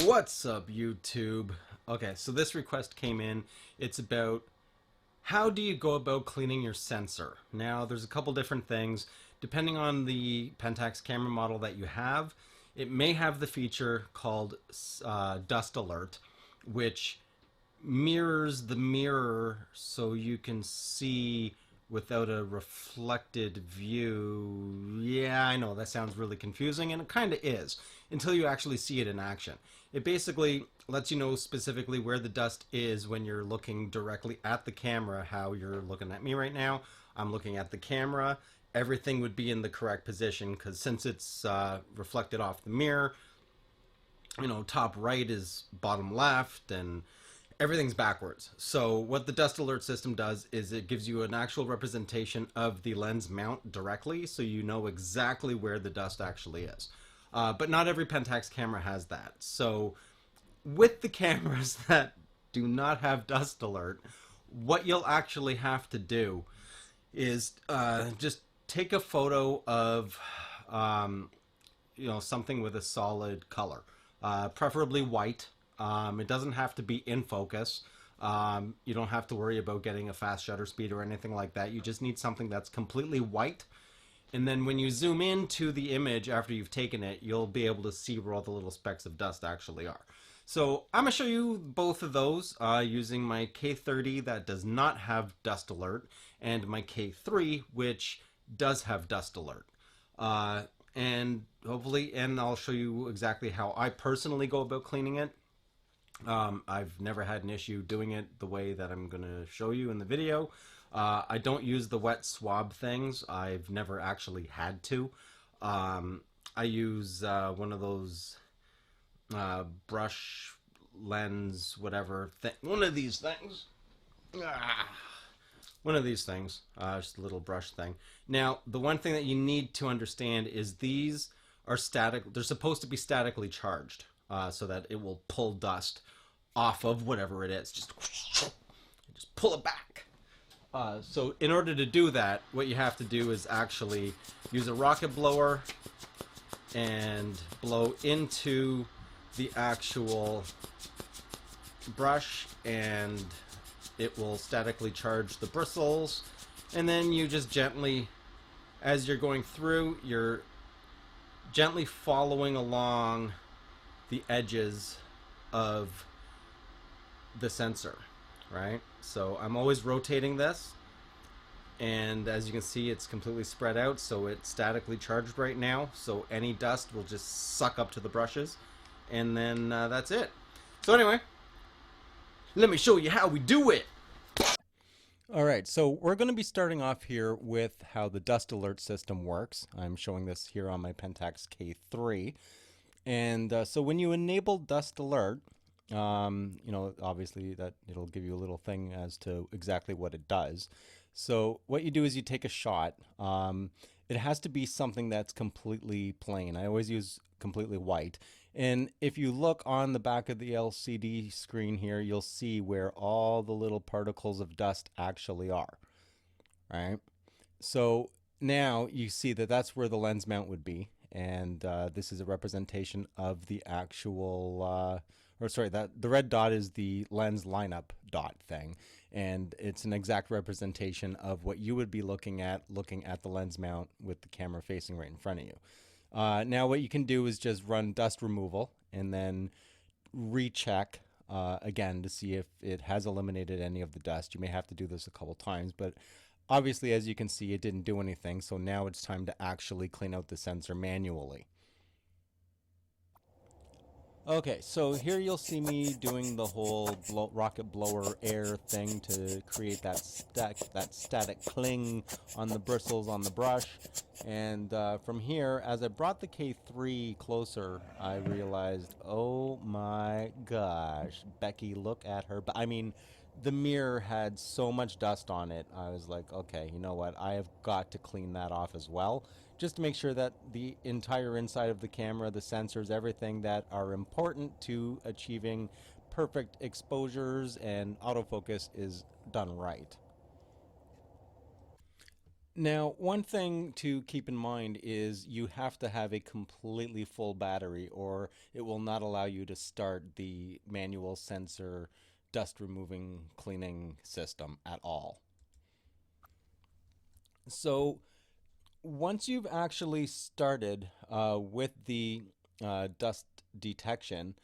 What's up, YouTube? Okay, so this request came in. It's about how do you go about cleaning your sensor? Now, there's a couple different things. Depending on the Pentax camera model that you have, it may have the feature called Dust Alert, which mirrors the mirror so you can see without a reflected view. Yeah, I know that sounds really confusing, and it kind of is until you actually see it in action. It basically lets you know specifically where the dust is when you're looking directly at the camera. How you're looking at me right now, I'm looking at the camera. Everything would be in the correct position because since it's reflected off the mirror, you know, top right is bottom left and everything's backwards. So what the dust alert system does is it gives you an actual representation of the lens mount directly, so you know exactly where the dust actually is. But not every Pentax camera has that. So with the cameras that do not have dust alert, what you'll actually have to do is just take a photo of something with a solid color, preferably white. It doesn't have to be in focus. You don't have to worry about getting a fast shutter speed or anything like that. You just need something that's completely white. And then when you zoom into the image after you've taken it, you'll be able to see where all the little specks of dust actually are. So I'm going to show you both of those using my K30 that does not have dust alert and my K3 which does have dust alert. And I'll show you exactly how I personally go about cleaning it. I've never had an issue doing it the way that I'm going to show you in the video. I don't use the wet swab things. I've never actually had to. I use one of those brush lens whatever thing. One of these things. One of these things. Just a little brush thing. Now, the one thing that you need to understand is these are static. They're supposed to be statically charged. So that it will pull dust off of whatever it is. Just pull it back. So in order to do that, what you have to do is actually use a rocket blower and blow into the actual brush, and it will statically charge the bristles. And then you just gently, as you're going through, you're gently following along the edges of the sensor, right? So I'm always rotating this, and as you can see, it's completely spread out, so it's statically charged right now, so any dust will just suck up to the brushes, and then that's it. So anyway, let me show you how we do it. Alright, so we're going to be starting off here with how the dust alert system works. I'm showing this here on my Pentax K3. And so when you enable dust alert, obviously that it'll give you a little thing as to exactly what it does. So what you do is you take a shot. It has to be something that's completely plain. I always use completely white. And if you look on the back of the LCD screen here, you'll see where all the little particles of dust actually are, right? So now you see that that's where the lens mount would be. And this is a representation of the actual, the red dot is the lens lineup dot thing. And it's an exact representation of what you would be looking at the lens mount with the camera facing right in front of you. Now what you can do is just run dust removal and then recheck again to see if it has eliminated any of the dust. You may have to do this a couple times, but obviously, as you can see, it didn't do anything, so now it's time to actually clean out the sensor manually. Okay, so here you'll see me doing the whole rocket blower air thing to create that static cling on the bristles on the brush. And from here, as I brought the K3 closer, I realized, oh my gosh, Becky, look at her. I mean, the mirror had so much dust on it. I was like, okay, you know what? I have got to clean that off as well, just to make sure that the entire inside of the camera, the sensors, everything that are important to achieving perfect exposures and autofocus is done right. Now, one thing to keep in mind is you have to have a completely full battery or it will not allow you to start the manual sensor dust removing cleaning system at all. So once you've actually started with the dust detection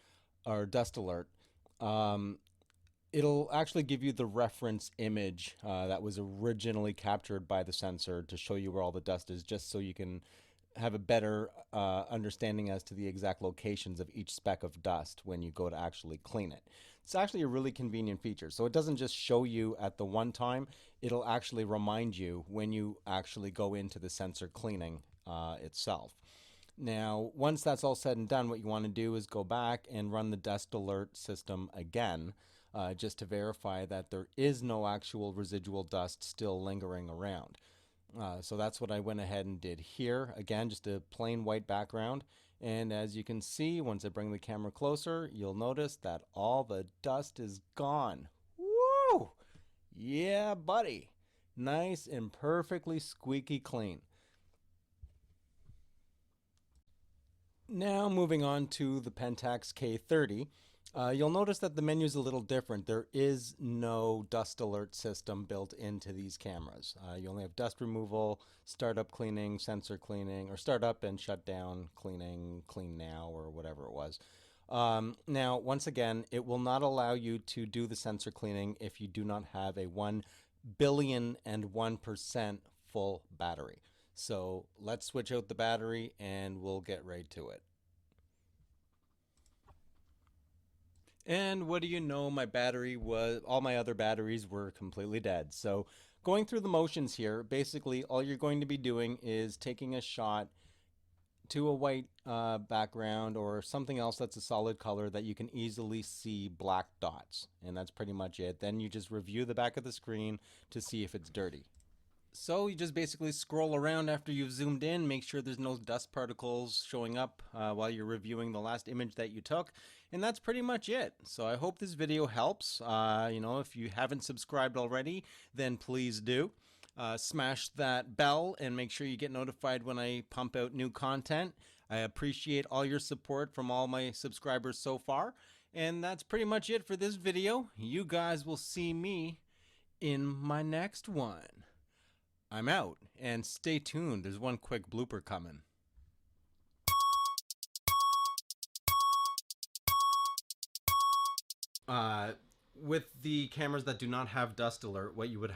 or dust alert, it'll actually give you the reference image that was originally captured by the sensor to show you where all the dust is, just so you can have a better understanding as to the exact locations of each speck of dust when you go to actually clean it. It's actually a really convenient feature. So it doesn't just show you at the one time, it'll actually remind you when you actually go into the sensor cleaning itself. Now, once that's all said and done, what you want to do is go back and run the dust alert system again, just to verify that there is no actual residual dust still lingering around. So that's what I went ahead and did here. Again, just a plain white background. And as you can see, once I bring the camera closer, you'll notice that all the dust is gone. Woo! Yeah, buddy. Nice and perfectly squeaky clean. Now moving on to the Pentax K-3, you'll notice that the menu is a little different. There is no dust alert system built into these cameras. You only have dust removal, startup cleaning, sensor cleaning, or startup and shut down cleaning, clean now, or whatever it was. Now, once again, it will not allow you to do the sensor cleaning if you do not have a 1,000,001% full battery. So let's switch out the battery and we'll get right to it. And what do you know, all my other batteries were completely dead. So going through the motions here, basically all you're going to be doing is taking a shot to a white background or something else that's a solid color that you can easily see black dots. And that's pretty much it. Then you just review the back of the screen to see if it's dirty. So you just basically scroll around after you've zoomed in, make sure there's no dust particles showing up while you're reviewing the last image that you took. And that's pretty much it. So I hope this video helps. If you haven't subscribed already, then please do. Smash that bell and make sure you get notified when I pump out new content. I appreciate all your support from all my subscribers so far. And that's pretty much it for this video. You guys will see me in my next one. I'm out, and stay tuned. There's one quick blooper coming. With the cameras that do not have dust alert, what you would